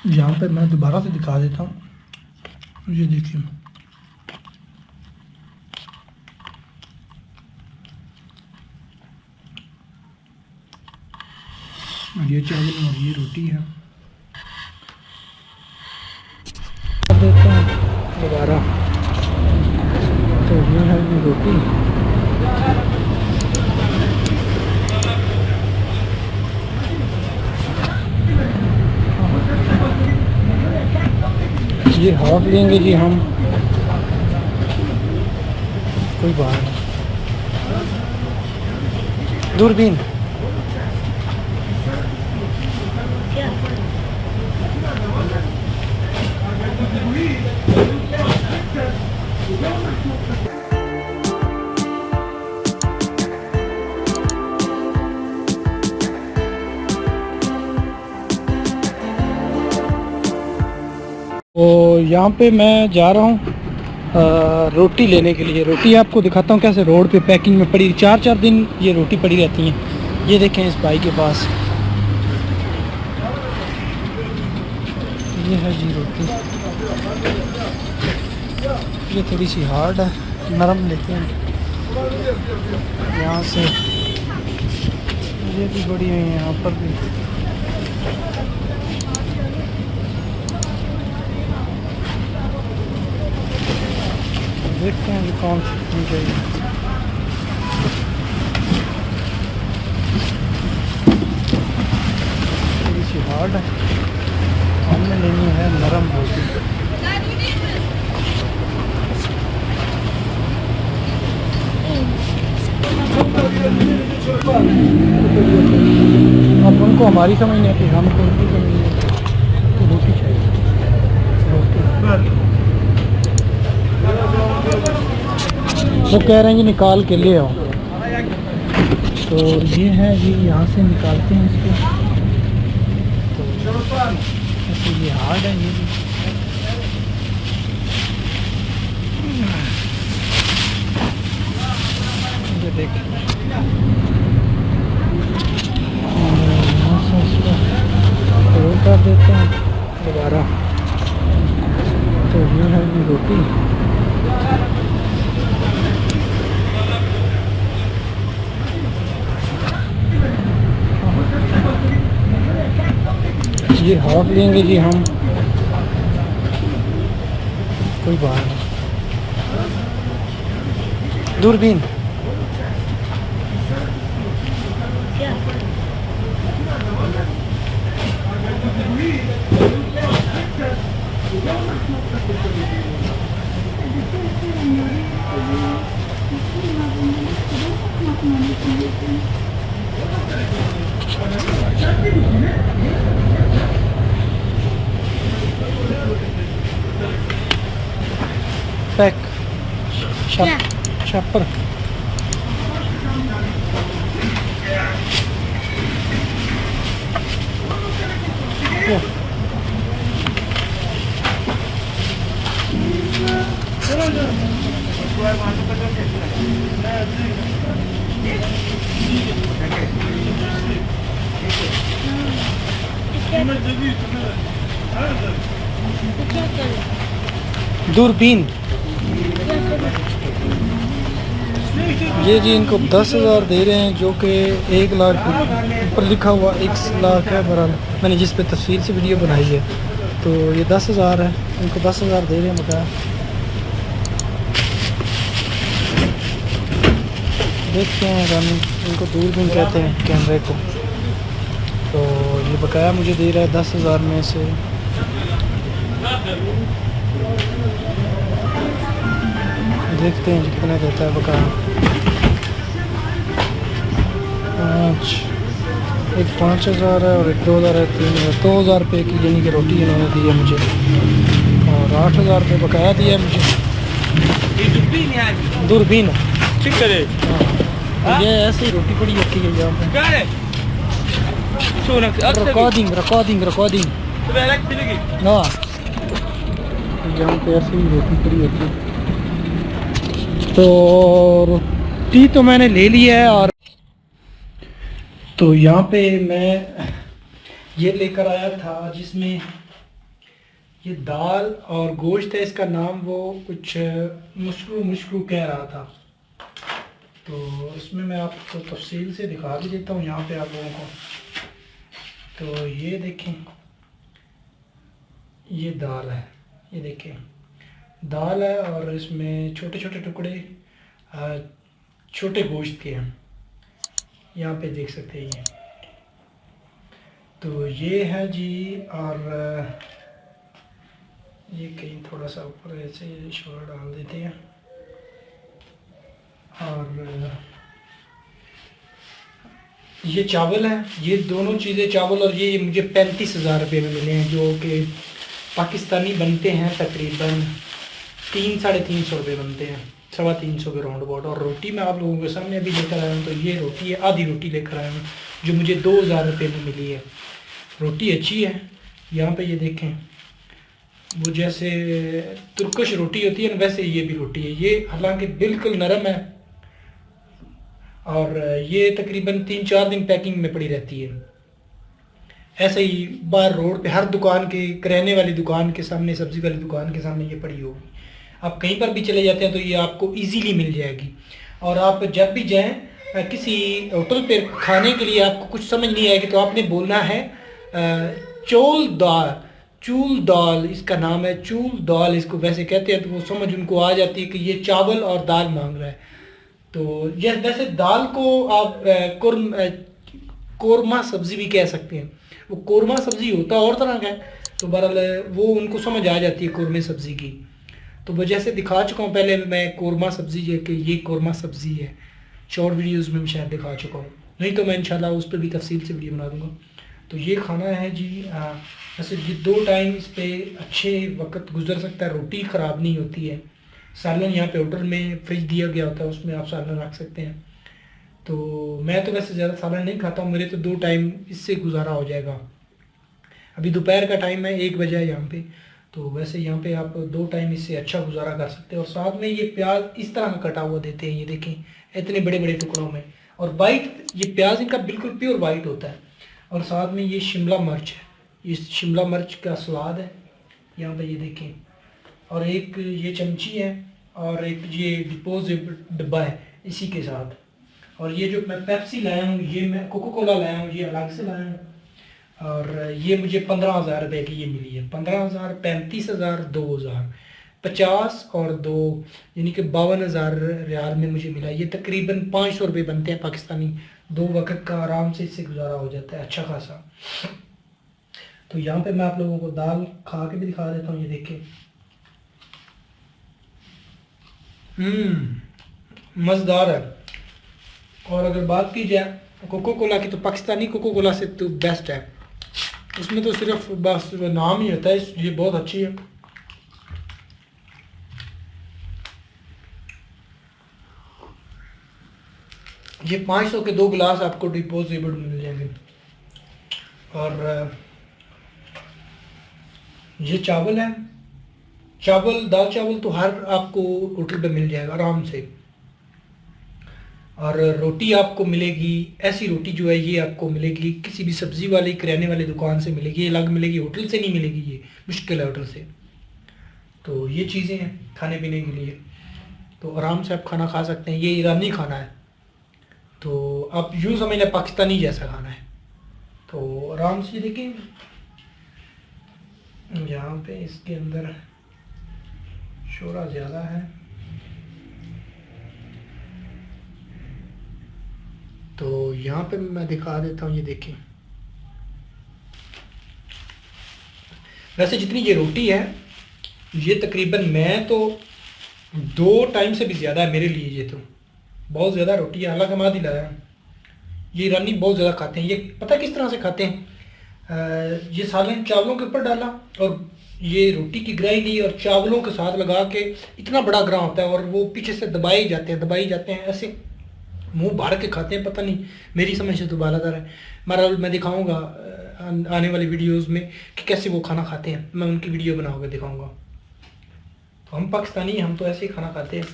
यहाँ पे मैं दोबारा से दिखा देता हूँ, ये देखिए ये चावल और ये रोटी है। देते हैं दोबारा, तो ये है ये रोटी। ये हाफ लेंगे जी हम, कोई बात नहीं। दूरबीन तो यहाँ पे मैं जा रहा हूँ रोटी लेने के लिए। रोटी आपको दिखाता हूँ कैसे रोड पे पैकिंग में पड़ी, 4-4 दिन ये रोटी पड़ी रहती हैं। ये देखें इस भाई के पास, ये है जी रोटी। ये थोड़ी सी हार्ड है, नरम लेते हैं यहाँ से। ये भी बड़ी हुई है यहाँ पर भी। देखते हैं कि कौन सी मिल जाएगी। थोड़ी सी हार्ड है, हमने लेनी है नरम रोटी। अब उनको हमारी समझ नहीं आती, हमको उनकी समझ नहीं आती। तो रोटी चाहिए, रोटी। वो कह रहे हैं कि निकाल के ले आओ, तो ये है जी, यहाँ से निकालते हैं इसको। तो ऐसे ये हार्ड है, ये भी ये देखिए। यहाँ से इसको रोल कर देते हैं दोबारा, तो ये है ये रोटी। ये हाफ लेंगे जी हम, कोई बात नहीं। दूरबीन पैक शपर। दूरबीन ये जी इनको 10,000 दे रहे हैं, जो कि 1 लाख ऊपर लिखा हुआ 1 लाख है। बहरहाल मैंने जिस पे तस्वीर से वीडियो बनाई है, तो ये 10,000 है, इनको 10,000 दे रहे हैं बकाया। देखते हैं हम, इनको दूरबीन कहते हैं कैमरे को। तो ये बकाया मुझे दे रहा है 10,000 में से। देखते हैं कितना देता है बकाया। एक 5,000 है और एक 2,000 है, 3,000, 2,000 रुपये की यानी कि रोटी इन्होंने दी है मुझे, और 8,000 रुपये बकाया दिया है मुझे। दूरबीन ठीक करे। हाँ, ये ऐसे ही रोटी पड़ी होती है यहाँ पे। रिकॉर्डिंग हाँ, यहाँ पे ऐसे ही रोटी पड़ी होती है। तो रोटी तो मैंने ले ली है, और तो यहाँ पे मैं ये लेकर आया था जिसमें ये दाल और गोश्त है, इसका नाम वो कुछ मुश्करू मुश्करू कह रहा था। तो इसमें मैं आपको तफसील से दिखा भी देता हूँ यहाँ पे आप लोगों को। तो ये देखें, ये दाल है, ये देखें दाल है और इसमें छोटे छोटे टुकड़े छोटे गोश्त के हैं, यहाँ पे देख सकते हैं ये। तो ये है जी, और ये कहीं थोड़ा सा ऊपर ऐसे शोर डाल देते हैं। और ये चावल है, ये दोनों चीज़ें चावल और ये मुझे 35,000 रुपये में मिले हैं, जो कि पाकिस्तानी बनते हैं तकरीबन 300-350 रुपये बनते हैं, 350 के राउंड अबाउट। और रोटी मैं आप लोगों के सामने अभी लेकर आया हूँ। तो ये रोटी है, आधी रोटी लेकर आया हूँ जो मुझे 2,000 रुपये में मिली है। रोटी अच्छी है, यहाँ पे ये देखें, वो जैसे तुर्कश रोटी होती है ना, वैसे ये भी रोटी है। ये हालांकि बिल्कुल नरम है और ये तकरीबन 3-4 दिन पैकिंग में पड़ी रहती है। ऐसे ही बाहर रोड पे हर दुकान के, किराने वाली दुकान के सामने, सब्जी वाली दुकान के सामने ये पड़ी होगी। आप कहीं पर भी चले जाते हैं तो ये आपको इजीली मिल जाएगी। और आप जब भी जाएं किसी होटल पे खाने के लिए, आपको कुछ समझ नहीं आएगी तो आपने बोलना है चूल दाल, इसका नाम है चूल दाल, इसको वैसे कहते हैं। तो वो समझ उनको आ जाती है कि ये चावल और दाल मांग रहा है। तो ये वैसे दाल को आप कोरमा सब्जी भी कह सकते हैं। वो कोरमा सब्जी होता और तरह का है, तो बहरहाल वो उनको समझ आ जाती है कोरमे सब्जी की। तो वो जैसे दिखा चुका हूँ पहले मैं कोरमा सब्जी, कि ये कोरमा सब्जी है। शॉर्ट वीडियोस में मैं शायद दिखा चुका हूँ, नहीं तो मैं इंशाल्लाह उस पर भी तफसील से वीडियो बना दूँगा। तो ये खाना है जी, वैसे ये 2 टाइम इस पर अच्छे वक्त गुजर सकता है, रोटी ख़राब नहीं होती है। सालन यहाँ पे होटल में फ्रिज दिया गया होता है, उसमें आप सालन रख सकते हैं। तो मैं तो वैसे ज़्यादा सालन नहीं खाता हूँ, मेरे तो 2 टाइम इससे गुजारा हो जाएगा। अभी दोपहर का टाइम है, 1 बजे है यहाँ पे, तो वैसे यहाँ पे आप 2 टाइम इससे अच्छा गुजारा कर सकते हैं। और साथ में ये प्याज इस तरह का कटा हुआ देते हैं, ये देखें इतने बड़े बड़े टुकड़ों में। और वाइट, ये प्याज इनका बिल्कुल प्योर वाइट होता है। और साथ में ये शिमला मिर्च है, ये शिमला मिर्च का सलाद है यहाँ पे, ये देखें। और एक ये चमची है और एक ये डिपोजिबल डब्बा है इसी के साथ। और ये जो मैं पेप्सी लाया हूँ, ये मैं कोको कोला लाया हूँ, ये अलग से लाया हूँ। और ये मुझे 15,000 रुपये की ये मिली है। 15,000, 35,000, 2,000, 50 और 2 यानी कि 52,000 रियाल में मुझे मिला। ये तकरीबन 500 रुपये बनते हैं पाकिस्तानी। 2 वक्त का आराम से इससे गुजारा हो जाता है अच्छा खासा। तो यहाँ पे मैं आप लोगों को दाल खा के भी दिखा देता हूँ, ये देखें। मज़ेदार है। और अगर बात की जाए कोको कोला की, तो पाकिस्तानी कोको कोला से तो बेस्ट है। उसमें तो सिर्फ बस नाम ही होता है, ये बहुत अच्छी है। ये 500 के 2 गिलास आपको डिपोजिबल मिल जाएंगे। और ये चावल है, दाल चावल तो हर आपको होटल पे मिल जाएगा आराम से। और रोटी आपको मिलेगी, ऐसी रोटी जो है ये आपको मिलेगी किसी भी सब्ज़ी वाली किराने वाली दुकान से मिलेगी, अलग मिलेगी, होटल से नहीं मिलेगी, ये मुश्किल है होटल से। तो ये चीज़ें हैं खाने पीने के लिए, तो आराम से आप खाना खा सकते हैं। ये ईरानी खाना है, तो आप यूँ समझ लें पाकिस्तानी जैसा खाना है। तो आराम से देखें, यहाँ पे इसके अंदर शोरा ज़्यादा है। तो यहाँ पे मैं दिखा देता हूँ, ये देखें। वैसे जितनी ये रोटी है, ये तकरीबन मैं तो 2 टाइम से भी ज़्यादा है मेरे लिए, ये तो बहुत ज़्यादा रोटी है। हालांकि मैं आधी लाया हूँ। ये ईरानी बहुत ज़्यादा खाते हैं। ये पता किस तरह से खाते हैं, ये सालन चावलों के ऊपर डाला और ये रोटी की ग्राई ली और चावलों के साथ लगा के, इतना बड़ा ग्रां होता है और वो पीछे से दबाए जाते हैं ऐसे मुंह भर के खाते हैं। पता नहीं, मेरी समझ से तो बालादार है। मैं दिखाऊंगा आने वाली वीडियोस में कि कैसे वो खाना खाते हैं, मैं उनकी वीडियो बनाकर दिखाऊंगा। तो हम पाकिस्तानी, हम तो ऐसे ही खाना खाते हैं।